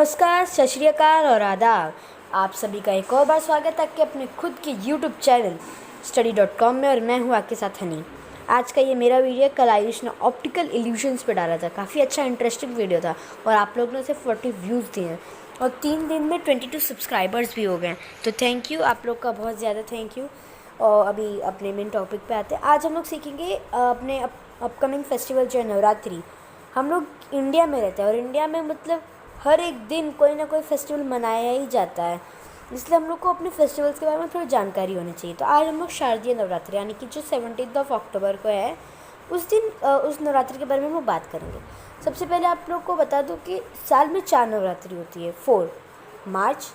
नमस्कार, सत श्री अकाल और आदाब। आप सभी का एक और बार स्वागत है कि अपने खुद के YouTube चैनल study.com में। और मैं हूँ आपके साथ हनी। आज का ये मेरा वीडियो कल आयुष ने ऑप्टिकल इल्यूशंस पे डाला था। काफ़ी अच्छा इंटरेस्टिंग वीडियो था और आप लोगों ने उसे 40 व्यूज़ दिए हैं और 3 दिन में 22 सब्सक्राइबर्स भी हो गए हैं। तो थैंक यू, आप लोग का बहुत ज़्यादा थैंक यू। और अभी अपने मेन टॉपिक पे आते हैं। आज हम लोग सीखेंगे अपने अपकमिंग फेस्टिवल जो है नवरात्रि। हम लोग इंडिया में रहते हैं और इंडिया में मतलब हर एक दिन कोई ना कोई फेस्टिवल मनाया ही जाता है, इसलिए हम लोग को अपने फेस्टिवल्स के बारे में थोड़ी जानकारी होनी चाहिए। तो आज हम लोग शारदीय नवरात्रि यानी कि जो 17 अक्टूबर को है उस दिन उस नवरात्रि के बारे में हम लोग बात करेंगे। सबसे पहले आप लोग को बता दूं कि साल में 4 नवरात्रि होती है, 4 मार्च,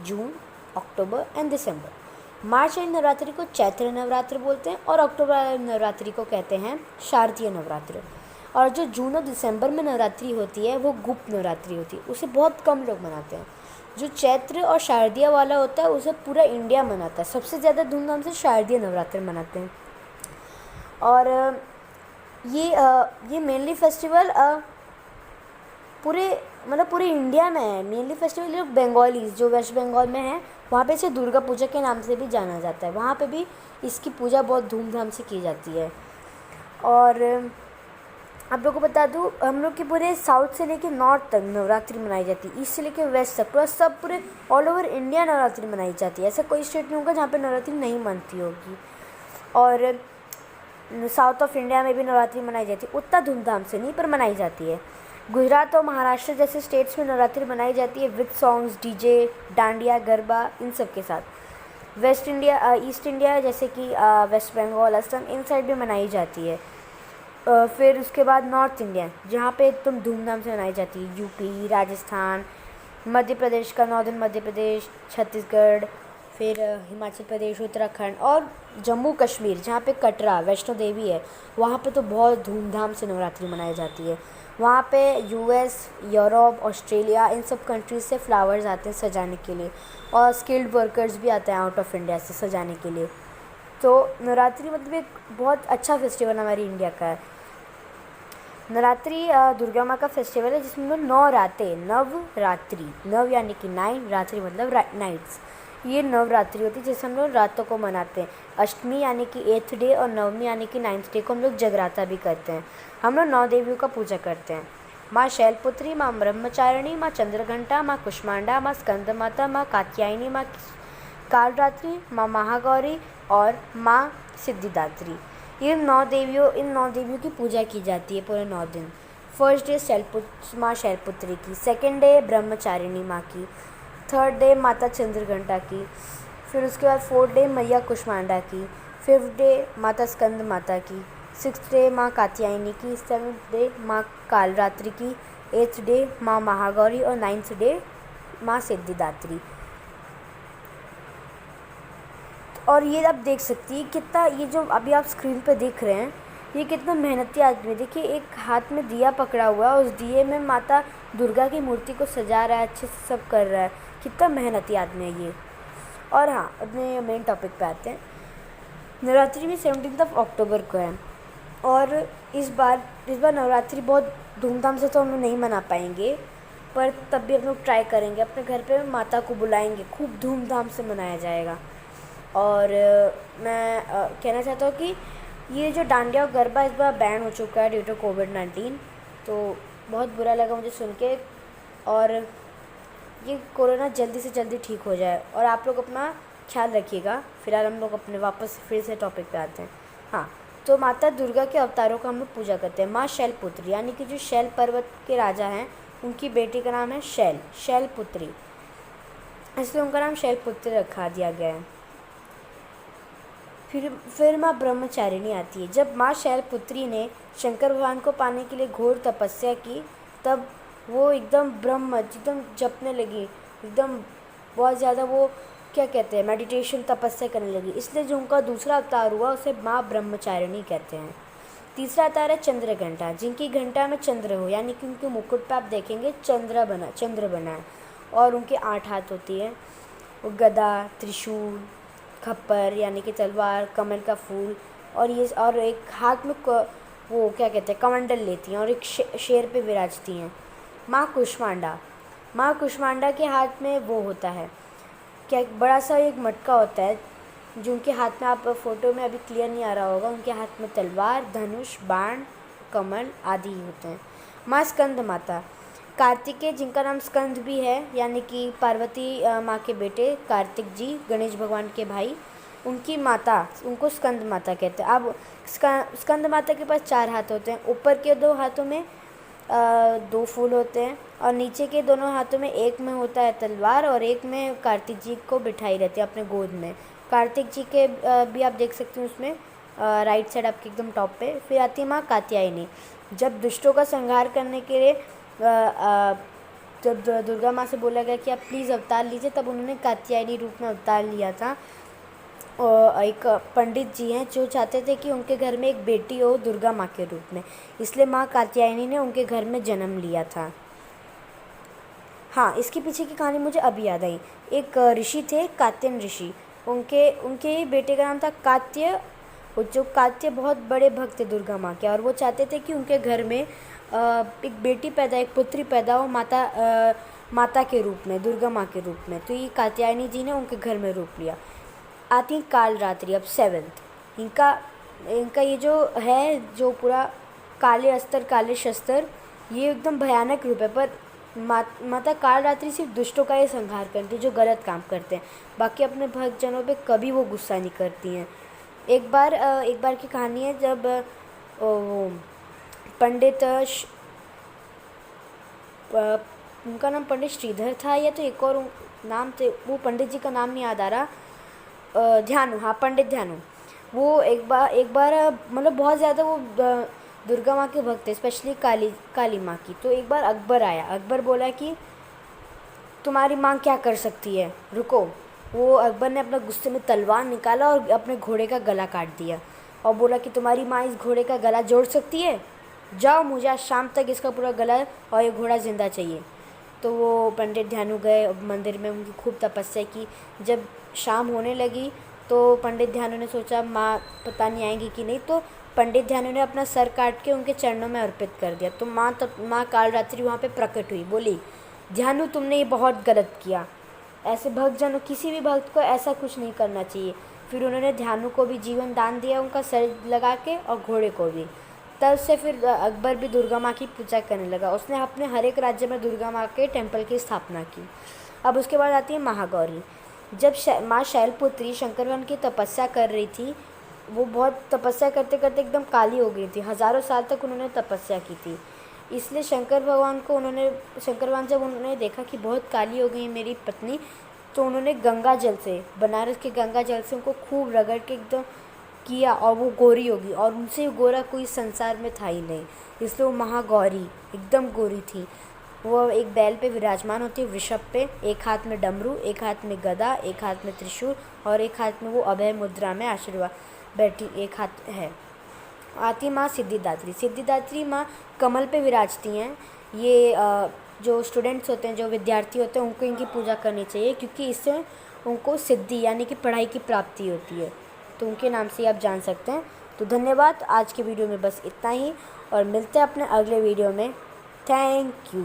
जून, अक्टूबर एंड दिसंबर। मार्च वाली नवरात्रि को चैत्र नवरात्र बोलते हैं और अक्टूबर वाली नवरात्रि को कहते हैं शारदीय नवरात्रि। और जो जून और दिसंबर में नवरात्रि होती है वो गुप्त नवरात्रि होती है, उसे बहुत कम लोग मनाते हैं। जो चैत्र और शारदीय वाला होता है उसे पूरा इंडिया मनाता है। सबसे ज़्यादा धूमधाम से शारदीय नवरात्र मनाते हैं। और ये मेनली फेस्टिवल पूरे इंडिया में है। मेनली फेस्टिवल जो बंगालीज जो वेस्ट बंगाल में है वहाँ पे इसे दुर्गा पूजा के नाम से भी जाना जाता है। वहाँ पे भी इसकी पूजा बहुत धूमधाम से की जाती है। और आप लोगों को बता दूँ, हम लोग के पूरे साउथ से लेकर नॉर्थ तक नवरात्रि मनाई जाती है। ईस्ट से लेकर वेस्ट तक पूरे ऑल ओवर इंडिया नवरात्रि मनाई जाती है। ऐसा कोई स्टेट नहीं होगा जहाँ पे नवरात्रि नहीं मनती होगी। और साउथ ऑफ इंडिया में भी नवरात्रि मनाई जाती है, उतना धूमधाम से नहीं पर मनाई जाती है। गुजरात और महाराष्ट्र जैसे स्टेट्स में नवरात्रि मनाई जाती है with songs, DJ, dandiya, garba, इन सब के साथ। ईस्ट इंडिया जैसे कि वेस्ट बंगाल, असम, इन साइड भी मनाई जाती है। फिर उसके बाद नॉर्थ इंडिया जहाँ पे एकदम धूमधाम से मनाई जाती है, यूपी, राजस्थान, मध्य प्रदेश का नॉर्दर्न मध्य प्रदेश, छत्तीसगढ़, फिर हिमाचल प्रदेश, उत्तराखंड और जम्मू कश्मीर जहाँ पे कटरा वैष्णो देवी है, वहाँ पे तो बहुत धूमधाम से नवरात्रि मनाई जाती है। वहाँ पे यूएस, यूरोप, ऑस्ट्रेलिया, इन सब कंट्रीज से फ्लावर्स आते हैं सजाने के लिए और स्किल्ड वर्कर्स भी आते हैं आउट ऑफ इंडिया से सजाने के लिए। तो नवरात्रि मतलब एक बहुत अच्छा फेस्टिवल हमारी इंडिया का है। नवरात्रि दुर्गा माँ का फेस्टिवल है जिसमें लोग 9 रातें, नवरात्रि, नव यानी कि 9, रात्रि मतलब नाइट्स, ये नवरात्रि होती है जिसे हम लोग रातों को मनाते हैं। अष्टमी यानी कि 8th डे और नवमी यानी कि 9th डे को हम लोग जगराता भी करते हैं। हम लोग 9 देवियों का पूजा करते हैं। माँ शैलपुत्री, माँ ब्रह्मचारिणी, माँ चंद्रघंटा, माँ कुष्मांडा, माँ स्कंद माता, माँ कात्यायनी, माँ कालरात्रि, माँ महागौरी और माँ सिद्धिदात्री। इन 9 देवियों की पूजा की जाती है पूरे 9 दिन। फर्स्ट डे माँ शैलपुत्री की, सेकंड डे ब्रह्मचारिणी माँ की, थर्ड डे माता चंद्रघंटा की, फिर उसके बाद 4th डे मैया कुष्मांडा की, 5th डे माता स्कंद माता की, 6th डे माँ कात्यायनी की, 7th डे माँ कालरात्रि की, 8th डे माँ महागौरी और 9th डे माँ सिद्धिदात्री। और ये आप देख सकती है कितना, ये जो अभी आप स्क्रीन पे देख रहे हैं ये कितना मेहनती आदमी है। देखिए एक हाथ में दिया पकड़ा हुआ है, उस दिए में माता दुर्गा की मूर्ति को सजा रहा है, अच्छे से सब कर रहा है। कितना मेहनती आदमी है ये। और हाँ, अपने मेन टॉपिक पे आते हैं। नवरात्रि भी 17 अक्टूबर को है और इस बार नवरात्रि बहुत धूमधाम से तो हम लोग नहीं मना पाएंगे, पर तब भी हम लोग ट्राई करेंगे। अपने घर पे माता को बुलाएंगे, खूब धूमधाम से मनाया जाएगा। और मैं कहना चाहता हूँ कि ये जो डांडिया और गरबा इस बार बैन हो चुका है ड्यू टू कोविड-19, तो बहुत बुरा लगा मुझे सुन के। और ये कोरोना जल्दी से जल्दी ठीक हो जाए और आप लोग अपना ख्याल रखिएगा। फिलहाल हम लोग अपने वापस फिर से टॉपिक पे आते हैं। हाँ, तो माता दुर्गा के अवतारों का हम लोग पूजा करते हैं। माँ शैलपुत्री यानी कि जो शैल पर्वत के राजा हैं उनकी बेटी का नाम है शैलपुत्री, इसलिए उनका नाम शैलपुत्री रखा दिया गया है। फिर माँ ब्रह्मचारिणी आती है। जब माँ शैलपुत्री ने शंकर भगवान को पाने के लिए घोर तपस्या की तब वो एकदम जपने लगी, एकदम बहुत ज़्यादा वो क्या कहते हैं मेडिटेशन तपस्या करने लगी, इसलिए जो उनका दूसरा अवतार हुआ उसे माँ ब्रह्मचारिणी कहते हैं। तीसरा अवतार है चंद्रघंटा, जिनकी घंटा में चंद्र हो यानी कि उनके मुकुट पे आप देखेंगे चंद्र बना है और उनके 8 हाथ होती है। वो गदा, त्रिशूल, खप्पर यानी कि तलवार, कमल का फूल और एक हाथ में वो क्या कहते हैं कमंडल लेती हैं और एक शेर पे विराजती हैं। माँ कुष्मांडा माँ कुष्मांडा के हाथ में वो होता है, क्या एक बड़ा सा एक मटका होता है जो उनके हाथ में, आप फ़ोटो में अभी क्लियर नहीं आ रहा होगा, उनके हाथ में तलवार, धनुष, बाण, कमल आदि होते हैं। माँ स्कंद माता, कार्तिकेय जिनका नाम स्कंद भी है, यानी कि पार्वती माँ के बेटे कार्तिक जी, गणेश भगवान के भाई, उनकी माता, उनको स्कंद माता कहते हैं। अब स्कंद माता के पास 4 हाथ होते हैं। ऊपर के 2 हाथों में 2 फूल होते हैं और नीचे के दोनों हाथों में एक में होता है तलवार और एक में कार्तिक जी को बिठाई रहती है अपने गोद में। कार्तिक जी के भी आप देख सकते हैं उसमें राइट साइड आपके एकदम टॉप पे। फिर आती है माँ कात्यायनी। जब दुष्टों का संहार करने के लिए जब दुर्गा माँ से बोला गया कि आप प्लीज़ अवतार लीजिए, तब उन्होंने कात्यायनी रूप में अवतार लिया था। और एक पंडित जी हैं जो चाहते थे कि उनके घर में एक बेटी हो दुर्गा माँ के रूप में, इसलिए माँ कात्यायनी ने उनके घर में जन्म लिया था। हाँ, इसके पीछे की कहानी मुझे अभी याद आई। एक ऋषि थे, कात्यन ऋषि। उनके बेटे का नाम था कात्य। वो जो कात्य बहुत बड़े भक्त थे दुर्गा माँ के, और वो चाहते थे कि उनके घर में एक बेटी पैदा, एक पुत्री पैदा हो माता के रूप में, दुर्गा माँ के रूप में। तो ये कात्यायनी जी ने उनके घर में रूप लिया। आती है कालरात्रि, अब 7th। इनका ये जो है, जो पूरा काले अस्त्र काले शस्त्र, ये एकदम भयानक रूप है। पर माता कालरात्रि सिर्फ दुष्टों का ही संहार करती है जो गलत काम करते हैं, बाकी अपने भक्तजनों पे कभी वो गुस्सा नहीं करती हैं। एक बार की कहानी है, जब वो पंडित उनका नाम पंडित श्रीधर था या तो एक और नाम थे, वो पंडित जी का नाम नहीं याद आ रहा, ध्यानु, हाँ पंडित ध्यानु। वो एक बार मतलब बहुत ज़्यादा वो दुर्गा माँ के भक्त थे, स्पेशली काली माँ की। तो एक बार अकबर आया। अकबर बोला कि तुम्हारी माँ क्या कर सकती है, रुको। वो अकबर ने अपना गुस्से में तलवार निकाला और अपने घोड़े का गला काट दिया और बोला कि तुम्हारी माँ इस घोड़े का गला जोड़ सकती है, जाओ, मुझे आज शाम तक इसका पूरा गला और ये घोड़ा ज़िंदा चाहिए। तो वो पंडित ध्यानु गए मंदिर में, उनकी खूब तपस्या की। जब शाम होने लगी तो पंडित ध्यानु ने सोचा माँ पता नहीं आएंगी कि नहीं, तो पंडित ध्यानु ने अपना सर काट के उनके चरणों में अर्पित कर दिया। तो माँ कालरात्रि वहाँ पे प्रकट हुई, बोली ध्यानु तुमने ये बहुत गलत किया, ऐसे भक्तजनों, किसी भी भक्त को ऐसा कुछ नहीं करना चाहिए। फिर उन्होंने ध्यानु को भी जीवन दान दिया, उनका सर लगा के, और घोड़े को भी। तब से फिर अकबर भी दुर्गा माँ की पूजा करने लगा। उसने अपने हर एक राज्य में दुर्गा माँ के टेम्पल की स्थापना की। अब उसके बाद आती है महागौरी। जब माँ शैलपुत्री शंकर भगवान की तपस्या कर रही थी, वो बहुत तपस्या करते करते एकदम काली हो गई थी। हज़ारों साल तक उन्होंने तपस्या की थी, इसलिए शंकर भगवान जब उन्होंने देखा कि बहुत काली हो गई मेरी पत्नी, तो उन्होंने गंगा जल से, बनारस के गंगा जल से उनको खूब रगड़ के एकदम किया और वो गोरी होगी, और उनसे गोरा कोई संसार में था ही नहीं, इसलिए वो महागौरी एकदम गोरी थी। वो एक बैल पे विराजमान होती है, वृषभ पे, एक हाथ में डमरू, एक हाथ में गदा, एक हाथ में त्रिशूल और एक हाथ में वो अभय मुद्रा में आशीर्वाद बैठी, एक हाथ है। आती माँ सिद्धिदात्री। सिद्धिदात्री माँ कमल पे विराजती हैं। ये जो स्टूडेंट्स होते हैं, जो विद्यार्थी होते हैं, उनको इनकी पूजा करनी चाहिए, क्योंकि इससे उनको सिद्धि यानी कि पढ़ाई की प्राप्ति होती है। तो उनके नाम से आप जान सकते हैं। तो धन्यवाद, आज के वीडियो में बस इतना ही, और मिलते हैं अपने अगले वीडियो में। Thank you.